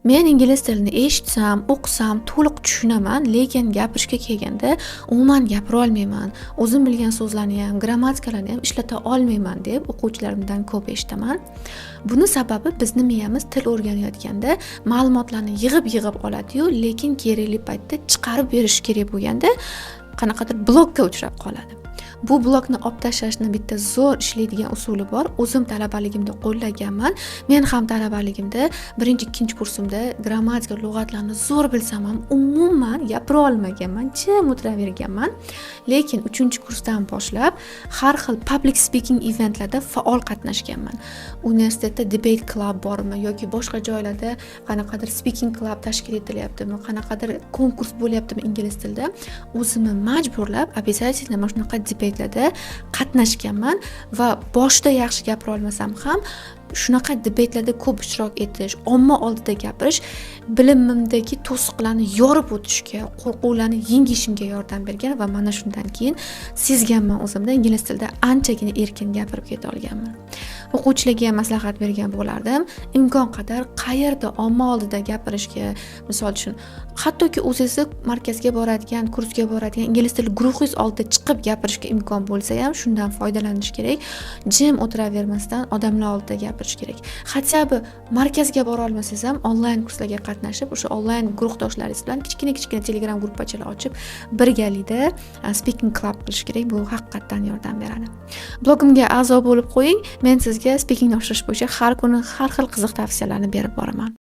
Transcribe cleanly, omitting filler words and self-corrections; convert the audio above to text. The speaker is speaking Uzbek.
Men ingliz tilini eshitsam, o'qisam to'liq tushunaman, lekin gapirishga kelganda umuman gapira olmayman. O'zim bilgan so'zlarni ham, grammatikalarni ham ishlata olmayman deb o'quvchilarimdan ko'p eshitaman. Buni sababi bizni miyamiz til o'rganayotganda ma'lumotlarni yig'ib oladi-yu, lekin kerakli paytda chiqarib berish kerak bo'lganda qanaqadir blokka uchrab qoladi. Bu blokni olib tashlashni bitta zo'r ishlaydigan usuli bor. O'zim talabaligimda qo'llaganman. Men ham talabaligimda 1-2 kursimda grammatika, lug'atlarni zo'r bilsam ham umuman gapira olmaganman, jim o'tiraverganman. Lekin 3-kursdan boshlab har xil public speaking eventlarda faol qatnashganman. Universitetda debate club bormi yoki boshqa joylarda qanaqadir speaking club tashkil etilyaptimi, qanaqadir konkurs bo'lyaptimi ingliz tilida, o'zimni majburlab обязательно mana shunaqa debatelarda qatnashganman va boshida yaxshi gapira olmasam ham shunaqa debatelarda ko'p ishtirok etish, omma oldida gapirish bilimimdagi to'siqlarni yorib o'tishga, qo'rquvlarni yengishimga yordam bergan va mana shundan keyin sezganman o'zimda ingliz tilida anchagina erkin gapirib keta olganman. O'quvchilarga ham maslahat bergan bo'lardim. Imkon qadar qayerda omma oldida gapirishga, misol uchun, hattoki o'zingiz markazga boradigan, kursga boradigan ingliz tili guruhingiz oldida chiqib gapirishga imkon bo'lsa ham shundan foydalanish kerak. Jim o'tiravermasdan odamlar oldida gapirish kerak. Hatto markazga bora olmasangiz ham onlayn kurslarga qatnashib, o'sha onlayn guruhdoshlaringiz bilan kichkina Telegram gruppachalar ochib, birgalikda speaking club qilish kerak. Bu haqiqatan yordam beradi. Blogimga a'zo bo'lib qo'ying. Men sizga speaking oshirish bo'yicha har kuni har xil qiziq tavsiyalarni berib boraman.